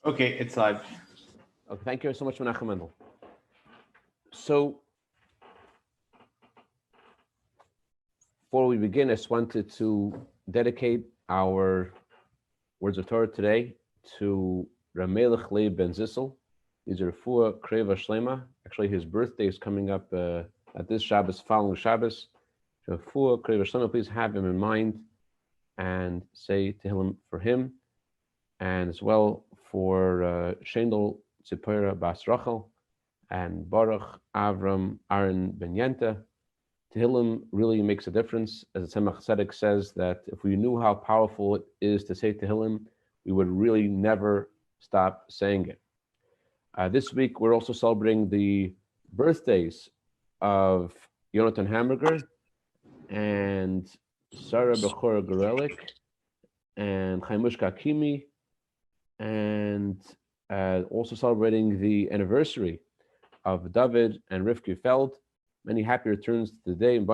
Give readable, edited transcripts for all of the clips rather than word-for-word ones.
Okay, it's live. Okay, thank you so much, Menachem Mendel. So, before we begin, I just wanted to dedicate our words of Torah today to Ramelech Leib Ben Zissel. He's a Refuah Kreva Shlema. Actually, his birthday is coming up at this Shabbos, following Shabbos. Refuah Kreva Shlema, please have him in mind and say Tehillim for him, and as well for Shendel Tzipora Bas Rachel and Baruch Avram Aaron Ben Yenta. Tehillim really makes a difference. As the Tzemach Tzedek says, that if we knew how powerful it is to say Tehillim, we would really never stop saying it. This week, we're also celebrating the birthdays of Yonatan Hamburger and Sarah Bechora Gorelik and Chaimushka Kimi, and also celebrating the anniversary of David and Rivki Feld. Many happy returns to the day. It's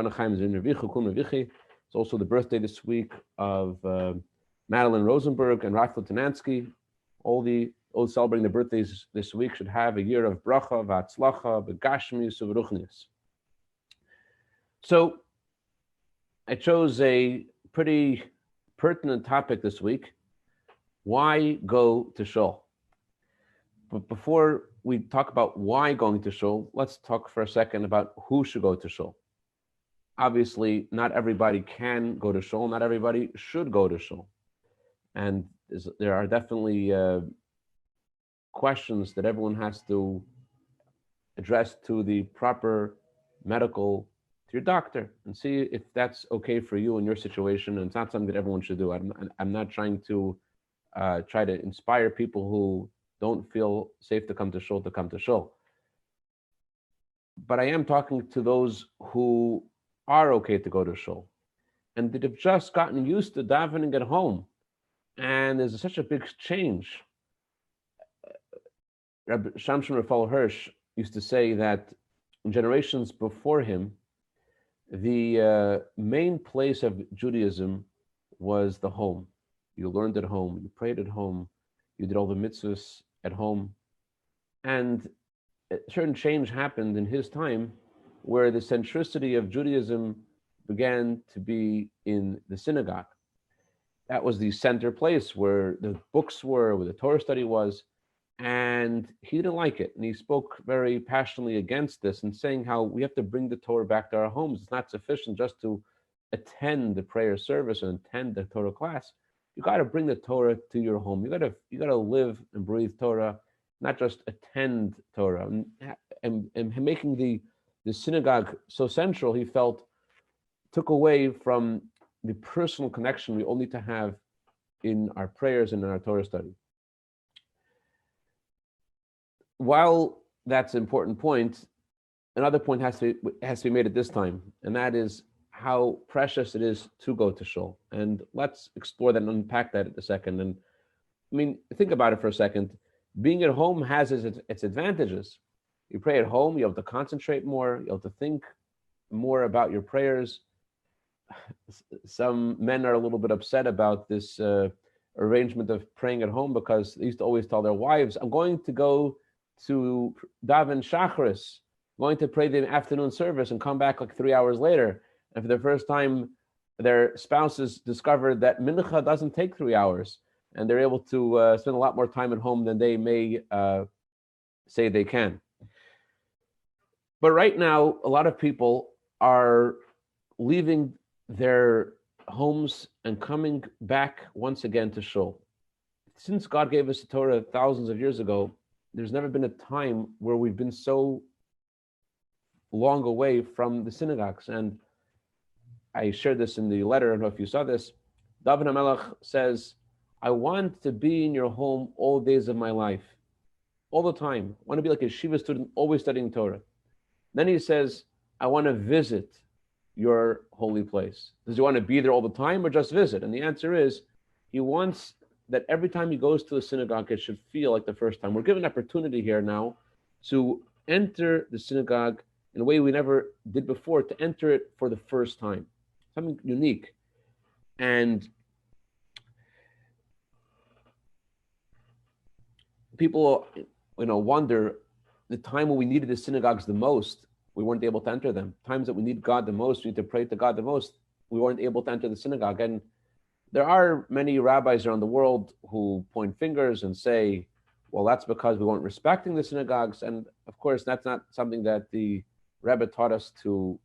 also the birthday this week of Madeline Rosenberg and Raphael Tanansky. All celebrating the birthdays this week should have a year of bracha, v'atzlacha, v'gashmius, v'ruchnius. So I chose a pretty pertinent topic this week. Why go to shul? But before we talk about why going to shul, let's talk for a second about who should go to shul. Obviously, not everybody can go to shul. Not everybody should go to shul. And there are definitely questions that everyone has to address to the proper medical, to your doctor, and see if that's okay for you in your situation. And it's not something that everyone should do. I'm not trying to try to inspire people who don't feel safe to come to shul. But I am talking to those who are okay to go to shul and that have just gotten used to davening at home. And there's such a big change. Rabbi Shamshon Raphael Hirsch used to say that in generations before him, the main place of Judaism was the home. You learned at home, you prayed at home, you did all the mitzvahs at home. And a certain change happened in his time where the centricity of Judaism began to be in the synagogue. That was the center place where the books were, where the Torah study was. And he didn't like it. And he spoke very passionately against this and saying how we have to bring the Torah back to our homes. It's not sufficient just to attend the prayer service and attend the Torah class. You got to bring the Torah to your home. You got to live and breathe Torah, not just attend Torah. And making the synagogue so central, he felt, took away from the personal connection we all need to have in our prayers and in our Torah study. While that's an important point, another point has to be made at this time, and that is how precious it is to go to shul. And let's explore that and unpack that in a second. And I mean, think about it for a second. Being at home has its advantages. You pray at home, you have to concentrate more, you have to think more about your prayers. Some men are a little bit upset about this arrangement of praying at home because they used to always tell their wives, I'm going to go to daven shacharis, going to pray the afternoon service and come back like 3 hours later. And for the first time, their spouses discovered that mincha doesn't take 3 hours, and they're able to spend a lot more time at home than they may say they can. But right now, a lot of people are leaving their homes and coming back once again to shul. Since God gave us the Torah thousands of years ago, there's never been a time where we've been so long away from the synagogues. And I shared this in the letter. I don't know if you saw this. David HaMelech says, I want to be in your home all days of my life, all the time. I want to be like a Shiva student, always studying Torah. Then he says, I want to visit your holy place. Does he want to be there all the time or just visit? And the answer is, he wants that every time he goes to the synagogue, it should feel like the first time. We're given an opportunity here now to enter the synagogue in a way we never did before, to enter it for the first time. Something unique. And people, wonder the time when we needed the synagogues the most, we weren't able to enter them. Times that we need God the most, we need to pray to God the most, we weren't able to enter the synagogue. And there are many rabbis around the world who point fingers and say, well, that's because we weren't respecting the synagogues. And of course, that's not something that the Rebbe taught us to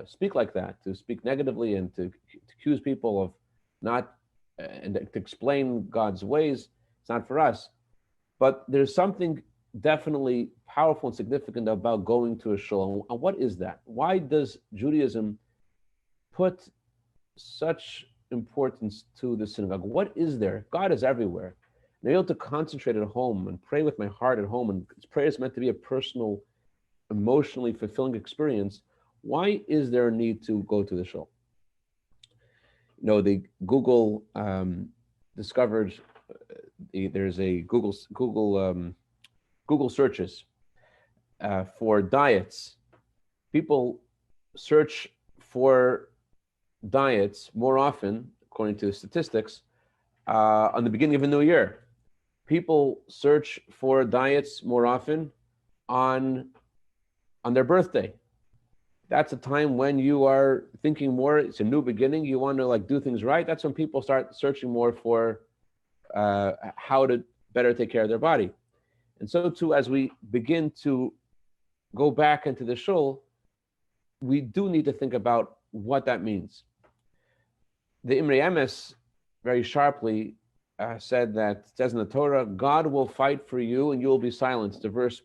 speak like that, to speak negatively and to accuse people of not, and to explain God's ways. It's not for us. But there's something definitely powerful and significant about going to a shul. And what is that? Why does Judaism put such importance to the synagogue? What is there? God is everywhere. And I'm able to concentrate at home and pray with my heart at home, and prayer is meant to be a personal, emotionally fulfilling experience. Why is there a need to go to the shul? The Google discovered there's a Google searches for diets. People search for diets more often, according to statistics, on the beginning of a new year. People search for diets more often on their birthday. That's a time when you are thinking more, it's a new beginning, you want to do things right. That's when people start searching more for how to better take care of their body. And so too, as we begin to go back into the shul, we do need to think about what that means. The Imrei Emes very sharply said that, it says in the Torah, God will fight for you and you will be silenced. The verse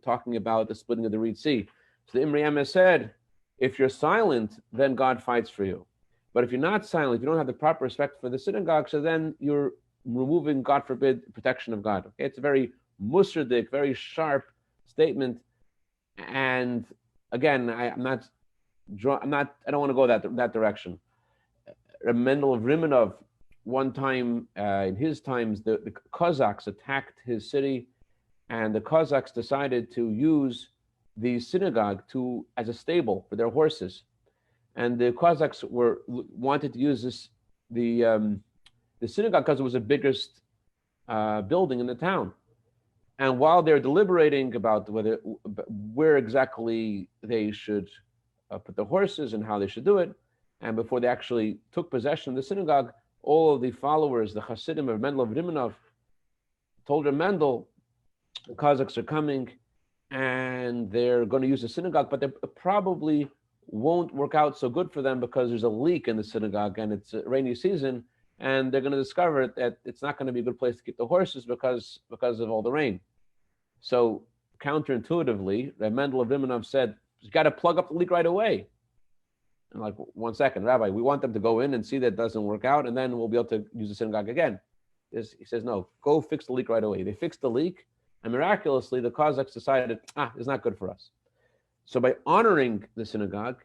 talking about the splitting of the Reed Sea. So the Imrei Emes said, if you're silent, then God fights for you. But if you're not silent, if you don't have the proper respect for the synagogue, so then you're removing, God forbid, the protection of God. Okay? It's a very musardik, very sharp statement. And again, I don't want to go that direction. Mendel of Rimanov, one time in his times, the Cossacks attacked his city, and the Cossacks decided to use the synagogue as a stable for their horses. And the Cossacks wanted to use the synagogue because it was the biggest building in the town. And while they're deliberating about where exactly they should put the horses and how they should do it, and before they actually took possession of the synagogue, all of the followers, the chassidim of Mendel of Rimanov, told Mendel, the Cossacks are coming and they're going to use the synagogue, but they probably won't work out so good for them because there's a leak in the synagogue and it's a rainy season, and they're going to discover that it's not going to be a good place to keep the horses because of all the rain. So counterintuitively, Mendel of Rimanov said, you got to plug up the leak right away. And 1 second, Rabbi, we want them to go in and see that it doesn't work out, and then we'll be able to use the synagogue again. He says, no, go fix the leak right away. They fixed the leak, and miraculously, the Cossacks decided, it's not good for us. So by honoring the synagogue,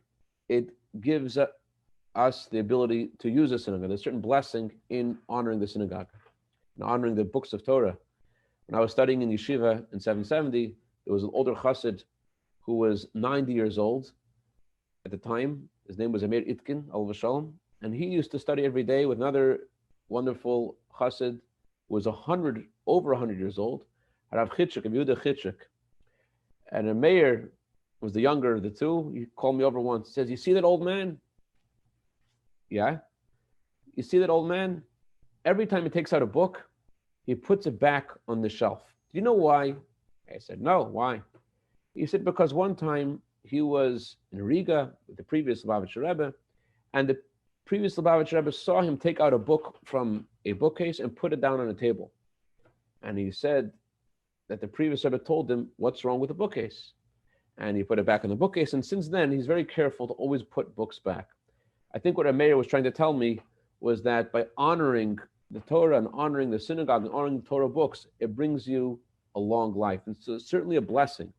it gives us the ability to use the synagogue. There's a certain blessing in honoring the synagogue and honoring the books of Torah. When I was studying in yeshiva in 770, there was an older chassid who was 90 years old at the time. His name was Amir Itkin, alav shalom, and he used to study every day with another wonderful chassid who was over 100 years old, Rav Chitchik, Yehuda Chitchik. And a mayor was the younger of the two. He called me over once. He says, you see that old man? Yeah. You see that old man? Every time he takes out a book, he puts it back on the shelf. Do you know why? I said, no, why? He said, because one time he was in Riga with the previous Lubavitcher Rebbe, and the previous Lubavitcher Rebbe saw him take out a book from a bookcase and put it down on a table. And he said that the previous Rebbe told him, what's wrong with the bookcase? And he put it back in the bookcase. And since then, he's very careful to always put books back. I think what our mayor was trying to tell me was that by honoring the Torah and honoring the synagogue and honoring the Torah books, it brings you a long life. And so it's certainly a blessing.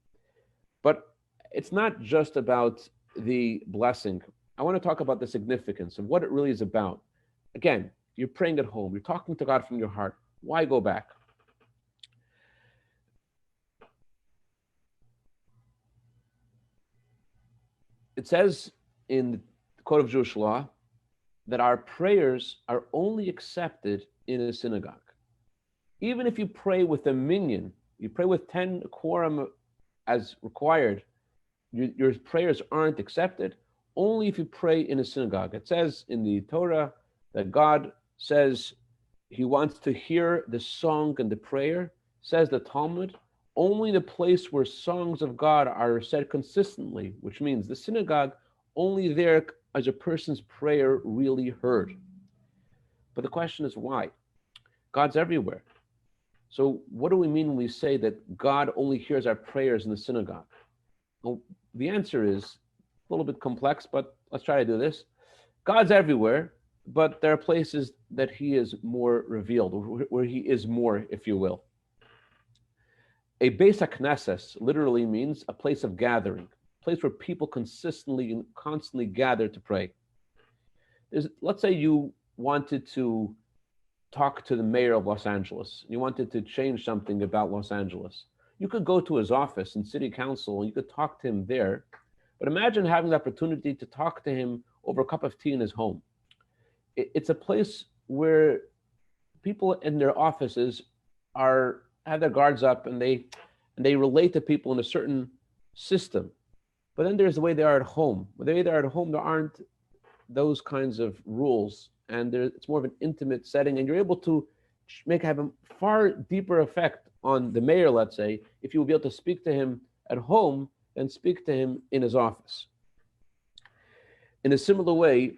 But it's not just about the blessing. I want to talk about the significance of what it really is about. Again, you're praying at home. You're talking to God from your heart. Why go back? It says in the Code of Jewish Law that our prayers are only accepted in a synagogue. Even if you pray with a minyan, you pray with 10 quorum as required, your prayers aren't accepted. Only if you pray in a synagogue. It says in the Torah that God says he wants to hear the song and the prayer. Says the Talmud, only the place where songs of God are said consistently, which means the synagogue, only there is a person's prayer really heard. But the question is why? God's everywhere. So what do we mean when we say that God only hears our prayers in the synagogue? Well, the answer is a little bit complex, but let's try to do this. God's everywhere, but there are places that he is more revealed, where he is more, if you will. A Beis HaKnesses literally means a place of gathering, a place where people consistently and constantly gather to pray. Let's say you wanted to talk to the mayor of Los Angeles. You wanted to change something about Los Angeles. You could go to his office in city council and you could talk to him there. But imagine having the opportunity to talk to him over a cup of tea in his home. It's a place where people in their offices have their guards up and they relate to people in a certain system. But then there's the way they are at home. The way they are at home, there aren't those kinds of rules, and it's more of an intimate setting, and you're able to have a far deeper effect on the mayor, let's say, if you will be able to speak to him at home than speak to him in his office. In a similar way,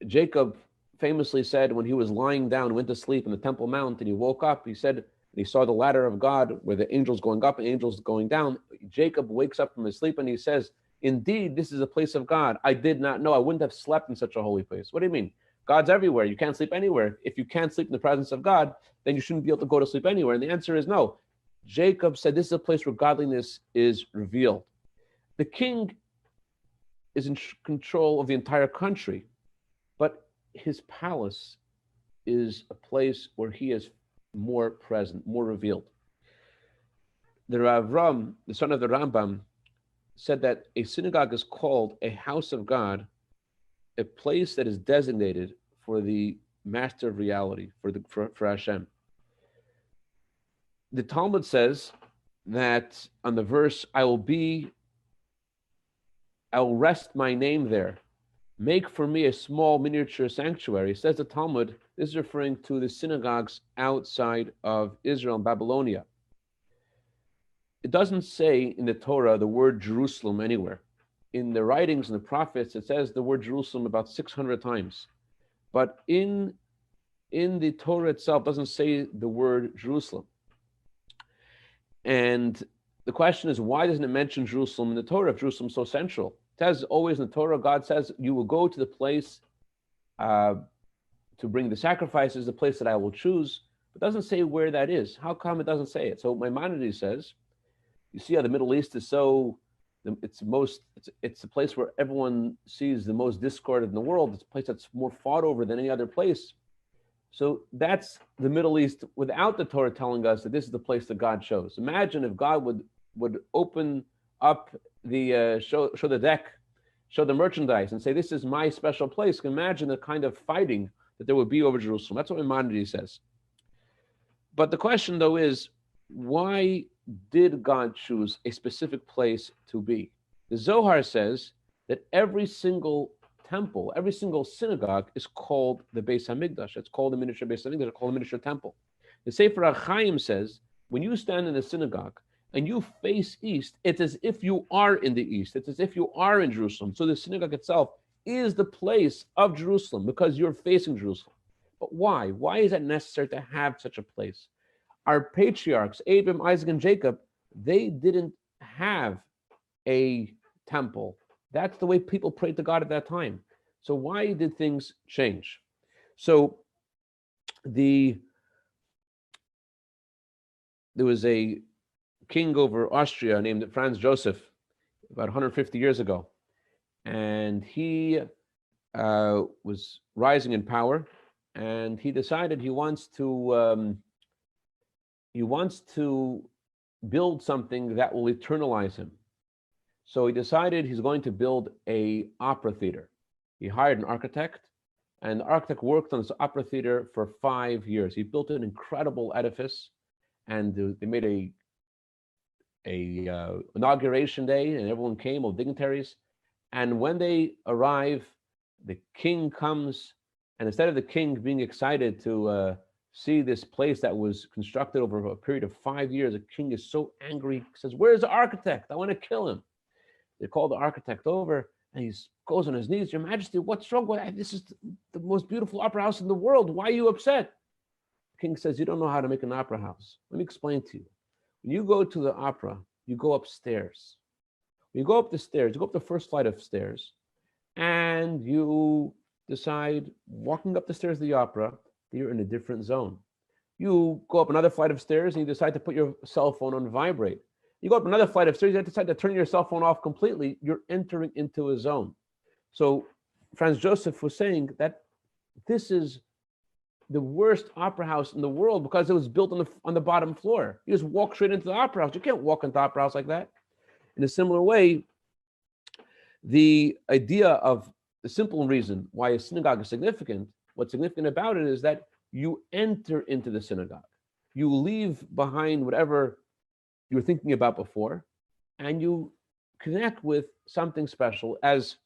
Jacob famously said when he was lying down, went to sleep in the Temple Mount, and he woke up, he said, he saw the ladder of God where the angels going up and angels going down. Jacob wakes up from his sleep and he says, indeed, this is a place of God. I did not know. I wouldn't have slept in such a holy place. What do you mean? God's everywhere. You can't sleep anywhere. If you can't sleep in the presence of God, then you shouldn't be able to go to sleep anywhere. And the answer is no. Jacob said this is a place where godliness is revealed. The king is in control of the entire country, but his palace is a place where he is more present, more revealed. The Rav Ram, the son of the Rambam, said that a synagogue is called a house of God, a place that is designated for the master of reality, for Hashem. The Talmud says that on the verse, I will rest my name there. Make for me a small miniature sanctuary. Says the Talmud, this is referring to the synagogues outside of Israel and Babylonia. It doesn't say in the Torah the word Jerusalem anywhere. In the writings and the prophets, it says the word Jerusalem about 600 times. But in the Torah itself, it doesn't say the word Jerusalem. And the question is, why doesn't it mention Jerusalem in the Torah if Jerusalem is so central? It says always in the Torah, God says, you will go to the place to bring the sacrifices, the place that I will choose. But it doesn't say where that is. How come it doesn't say it? So Maimonides says, you see how the Middle East is so, it's a place where everyone sees the most discord in the world. It's a place that's more fought over than any other place. So that's the Middle East without the Torah telling us that this is the place that God chose. Imagine if God would open up the show the deck, show the merchandise, and say, this is my special place. You can imagine the kind of fighting that there would be over Jerusalem. That's what Maimonides says. But the question, though, is, why did God choose a specific place to be? The Zohar says that every single temple, every single synagogue is called the Beis HaMikdash. It's called the miniature Beis HaMikdash. It's called the miniature temple. The Sefer HaChaim says, when you stand in a synagogue and you face east, it's as if you are in the east. It's as if you are in Jerusalem. So the synagogue itself is the place of Jerusalem because you're facing Jerusalem. But why? Why is it necessary to have such a place? Our patriarchs, Abraham, Isaac, and Jacob, they didn't have a temple. That's the way people prayed to God at that time. So why did things change? So there was a king over Austria named Franz Joseph about 150 years ago. And he was rising in power, and he decided he wants to build something that will eternalize him. So he decided he's going to build an opera theater. He hired an architect, And the architect worked on this opera theater for 5 years. He built an incredible edifice, and they made a inauguration day, and everyone came, all dignitaries. And when they arrive, the king comes, and instead of the king being excited to see this place that was constructed over a period of 5 years, the king is so angry. He says, "Where's the architect? I want to kill him." They call the architect over, and he goes on his knees. "Your Majesty, what's wrong? This is the most beautiful opera house in the world. Why are you upset?" The king says, "You don't know how to make an opera house. Let me explain to you. When you go to the opera, you go upstairs. When you go up the stairs, you go up the first flight of stairs, and you decide, walking up the stairs of the opera, that you're in a different zone. You go up another flight of stairs, and you decide to put your cell phone on vibrate. You go up another flight of stairs, you decide to turn your cell phone off completely. You're entering into a zone." So Franz Joseph was saying that this is the worst opera house in the world because it was built on the bottom floor. You just walk straight into the opera house. You can't walk into the opera house like that. In a similar way, the idea of the simple reason why a synagogue is significant, what's significant about it is that you enter into the synagogue. You leave behind whatever you were thinking about before, and you connect with something special. As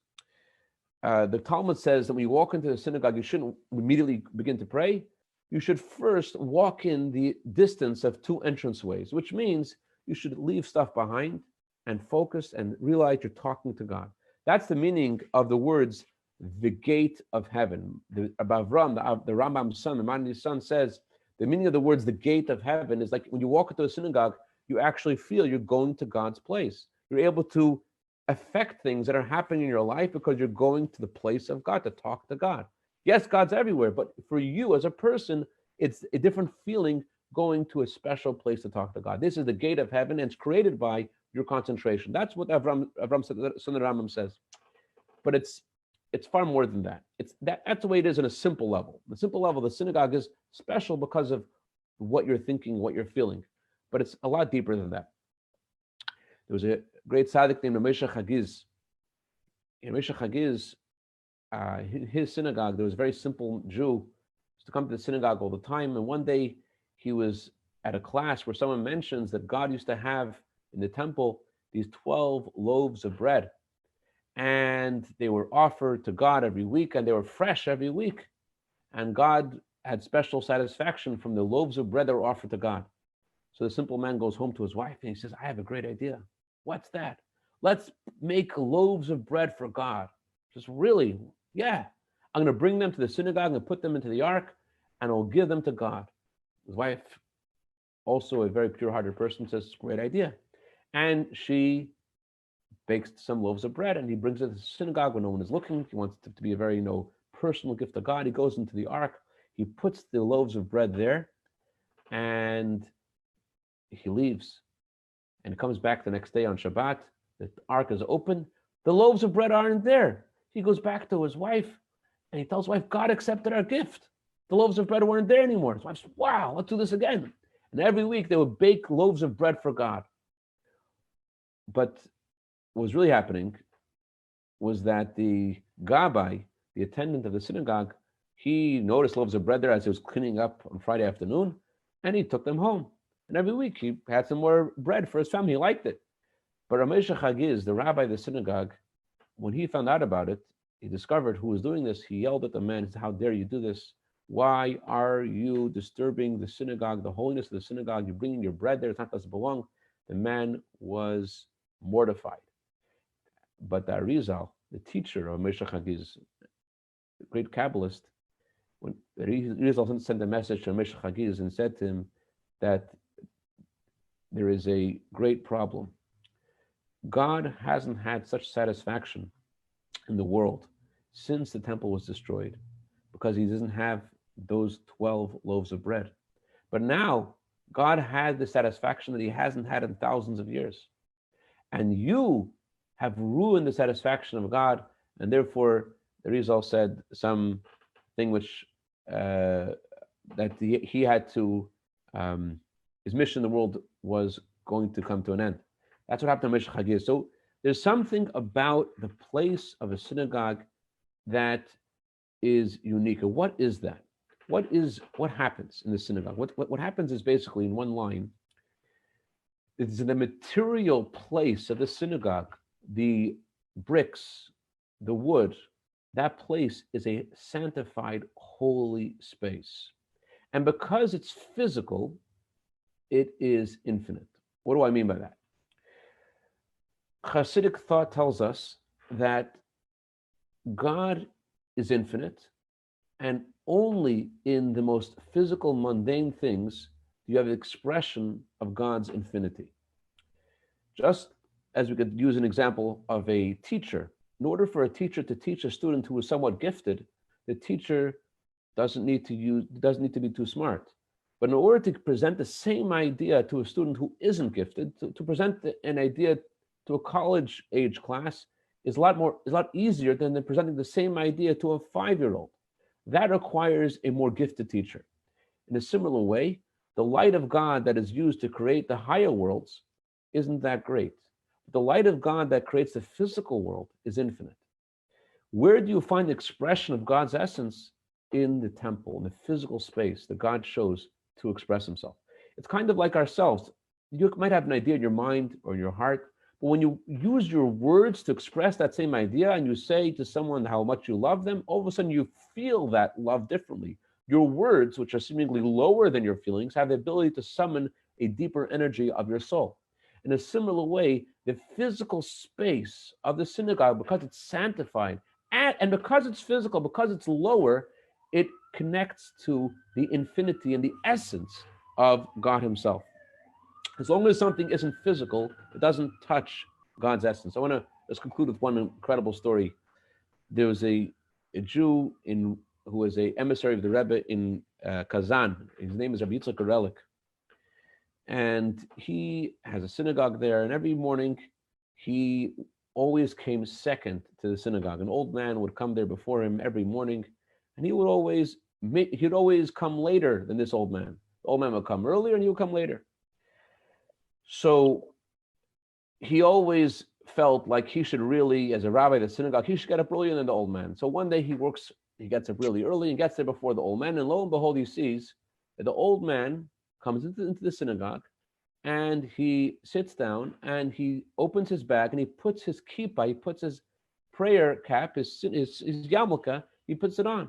the Talmud says that when you walk into the synagogue, you shouldn't immediately begin to pray. You should first walk in the distance of 2 entranceways, which means you should leave stuff behind and focus and realize you're talking to God. That's the meaning of the words, the gate of heaven. The Rambam's son, the Maimonides' son, says the meaning of the words, the gate of heaven, is like when you walk into a synagogue, you actually feel you're going to God's place. You're able to affect things that are happening in your life because you're going to the place of God to talk to God. Yes, God's everywhere, but for you as a person, it's a different feeling going to a special place to talk to God. This is the gate of heaven, and it's created by your concentration. That's what Avram son of Rambam says. But it's far more than that. That's the way it is on a simple level. The simple level, the synagogue is special because of what you're thinking, what you're feeling. But it's a lot deeper than that. There was a great tzaddik named Moshe Chagiz. Moshe Chagiz, his synagogue, there was a very simple Jew, used to come to the synagogue all the time. And one day he was at a class where someone mentions that God used to have in the temple these 12 loaves of bread. And they were offered to God every week, and they were fresh every week. And God had special satisfaction from the loaves of bread that were offered to God. So the simple man goes home to his wife and he says, "I have a great idea." "What's that?" "Let's make loaves of bread for God." She says, "Really?" "Yeah. I'm going to bring them to the synagogue and put them into the ark, and I'll give them to God." His wife, also a very pure-hearted person, says, "Great idea." And she bakes some loaves of bread, and he brings it to the synagogue when no one is looking. He wants it to be a very personal gift to God. He goes into the ark. He puts the loaves of bread there, and he leaves. And comes back the next day on Shabbat. The ark is open. The loaves of bread aren't there. He goes back to his wife, and he tells his wife, "God accepted our gift. The loaves of bread weren't there anymore." His wife says, "Wow, let's do this again." And every week they would bake loaves of bread for God. But what was really happening was that the Gabbai, the attendant of the synagogue, he noticed loaves of bread there as he was cleaning up on Friday afternoon, and he took them home. And every week he had some more bread for his family. He liked it. But Moshe Chagiz, the rabbi of the synagogue, when he found out about it, he discovered who was doing this. He yelled at the man, he said, "How dare you do this? Why are you disturbing the synagogue, the holiness of the synagogue? You're bringing your bread there. It's not supposed to belong." The man was mortified. But the Arizal, the teacher of Moshe Chagiz, the great Kabbalist, when Arizal sent a message to Moshe Chagiz and said to him that there is a great problem. God hasn't had such satisfaction in the world since the temple was destroyed because he doesn't have those 12 loaves of bread. But now God had the satisfaction that he hasn't had in thousands of years. And you have ruined the satisfaction of God, and therefore the Rizal said something which that he had to, his mission in the world was going to come to an end. That's what happened to Moshe Chagiz. So there's something about the place of a synagogue that is unique. And what is that? What happens in the synagogue? What happens is basically, in one line, it's in the material place of the synagogue, the bricks, the wood, that place is a sanctified, holy space. And because it's physical, it is infinite. What do I mean by that? Hasidic thought tells us that God is infinite, and only in the most physical, mundane things do you have the expression of God's infinity. Just as we could use an example of a teacher. In order for a teacher to teach a student who is somewhat gifted, the teacher doesn't need to be too smart. But in order to present the same idea to a student who isn't gifted, to present an idea to a college age class is a lot easier than presenting the same idea to a 5-year-old. That requires a more gifted teacher. In a similar way, the light of God that is used to create the higher worlds isn't that great. The light of God that creates the physical world is infinite. Where do you find the expression of God's essence? In the temple, in the physical space that God chose to express himself. It's kind of like ourselves. You might have an idea in your mind or in your heart, but when you use your words to express that same idea and you say to someone how much you love them, all of a sudden you feel that love differently. Your words, which are seemingly lower than your feelings, have the ability to summon a deeper energy of your soul. In a similar way, the physical space of the synagogue, because it's sanctified, and because it's physical, because it's lower, it connects to the infinity and the essence of God himself. As long as something isn't physical, it doesn't touch God's essence. I want to just conclude with one incredible story. There was a Jew who was an emissary of the Rebbe in Kazan. His name is Rabbi Yitzchak. And he has a synagogue there, and every morning he always came second to the synagogue. An old man would come there before him every morning, and he'd always come later than this old man. The old man would come earlier, and he would come later. So he always felt like he should really, as a rabbi of the synagogue, he should get up earlier than the old man. So one day he gets up really early and gets there before the old man, and lo and behold, he sees that the old man comes into the synagogue, and he sits down, and he opens his bag, and he puts his kippah, he puts his prayer cap, his yarmulke, he puts it on.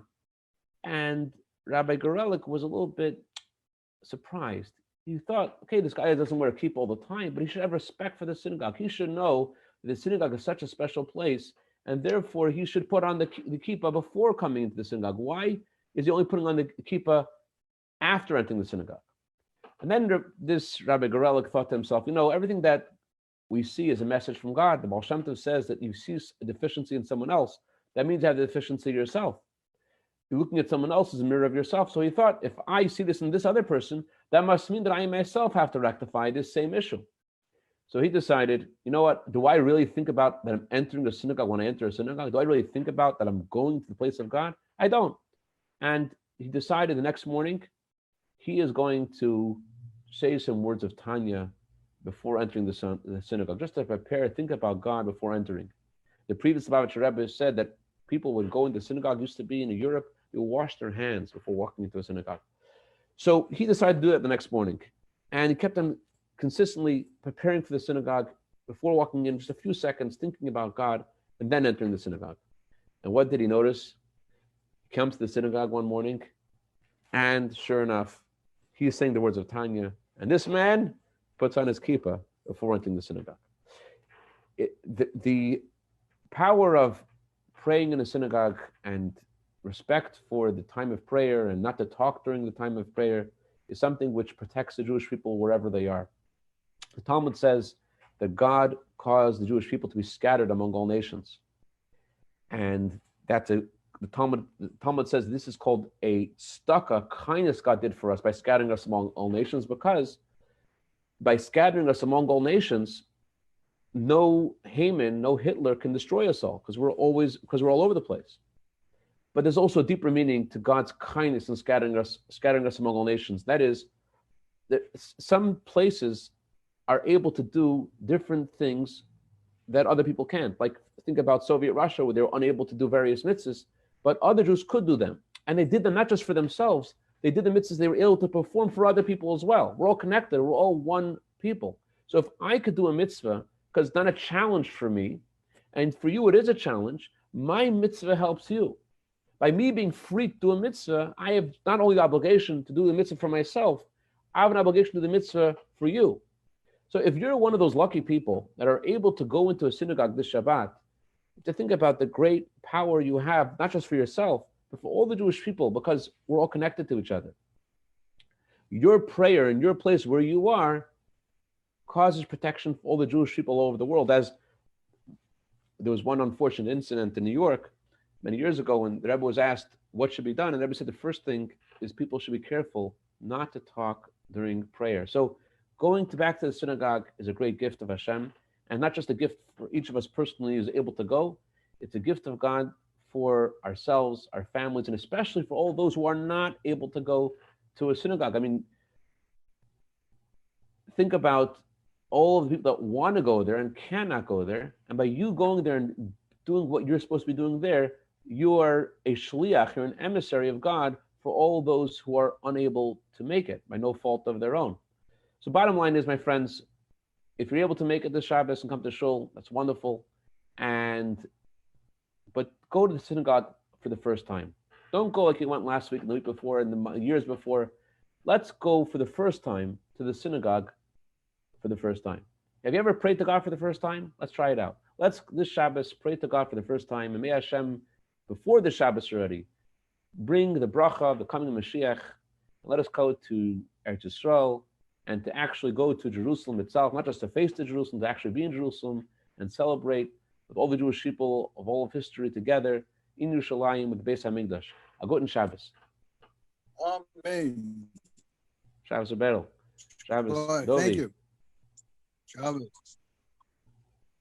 And Rabbi Gorelik was a little bit surprised. He thought, okay, this guy doesn't wear a kippah all the time, but he should have respect for the synagogue. He should know that the synagogue is such a special place, and therefore he should put on the kippah before coming into the synagogue. Why is he only putting on the kippah after entering the synagogue? And then this Rabbi Gorelik thought to himself, everything that we see is a message from God. The Baal Shem Tov says that you see a deficiency in someone else, that means you have the deficiency yourself. You're looking at someone else as a mirror of yourself. So he thought, if I see this in this other person, that must mean that I myself have to rectify this same issue. So he decided, you know what, do I really think about that I'm entering a synagogue when I enter a synagogue? Do I really think about that I'm going to the place of God? I don't. And he decided the next morning, he is going to say some words of Tanya before entering the synagogue, just to prepare, think about God before entering. The previous Lubavitcher Rebbe said that people would go into synagogue, used to be in Europe, they would wash their hands before walking into a synagogue. So he decided to do that the next morning. And he kept on consistently preparing for the synagogue before walking in, just a few seconds, thinking about God, and then entering the synagogue. And what did he notice? He comes to the synagogue one morning, and sure enough, he is saying the words of Tanya, and this man puts on his kippah before entering the synagogue. The power of praying in a synagogue and respect for the time of prayer and not to talk during the time of prayer is something which protects the Jewish people wherever they are. The Talmud says that God caused the Jewish people to be scattered among all nations. And the Talmud says this is called a tzedakah, kindness God did for us by scattering us among all nations, because by scattering us among all nations, no Haman, no Hitler can destroy us all, because we're all over the place. But there's also a deeper meaning to God's kindness in scattering us among all nations. That is, that some places are able to do different things that other people can't. Like, think about Soviet Russia, where they were unable to do various mitzvahs. but other Jews could do them. And they did them not just for themselves, they did the mitzvahs they were able to perform for other people as well. We're all connected, we're all one people. So if I could do a mitzvah, because it's not a challenge for me, and for you it is a challenge, my mitzvah helps you. By me being free to do a mitzvah, I have not only the obligation to do the mitzvah for myself, I have an obligation to do the mitzvah for you. So if you're one of those lucky people that are able to go into a synagogue this Shabbat, to think about the great power you have, not just for yourself, but for all the Jewish people, because we're all connected to each other. Your prayer in your place where you are causes protection for all the Jewish people all over the world. As there was one unfortunate incident in New York many years ago when the Rebbe was asked what should be done, and the Rebbe said the first thing is people should be careful not to talk during prayer. So going back to the synagogue is a great gift of Hashem, and not just a gift for each of us personally who's able to go, it's a gift of God for ourselves, our families, and especially for all those who are not able to go to a synagogue. I mean, think about all of the people that want to go there and cannot go there, and by you going there and doing what you're supposed to be doing there, you are a shliach, you're an emissary of God for all those who are unable to make it by no fault of their own. So bottom line is, my friends, if you're able to make it this Shabbos and come to shul, that's wonderful. But go to the synagogue for the first time. Don't go like you went last week and the week before and the years before. Let's go for the first time to the synagogue for the first time. Have you ever prayed to God for the first time? Let's try it out. Let's this Shabbos pray to God for the first time, and may Hashem, before the Shabbos already, bring the bracha of the coming of Mashiach. Let us go to Eretz Yisrael and to actually go to Jerusalem itself, not just to face to Jerusalem, to actually be in Jerusalem and celebrate with all the Jewish people of all of history together in Yerushalayim with the Bais HaMikdash. A guten Shabbos. Amen. Shabbos Berel. Shabbos. Thank you. Shabbos.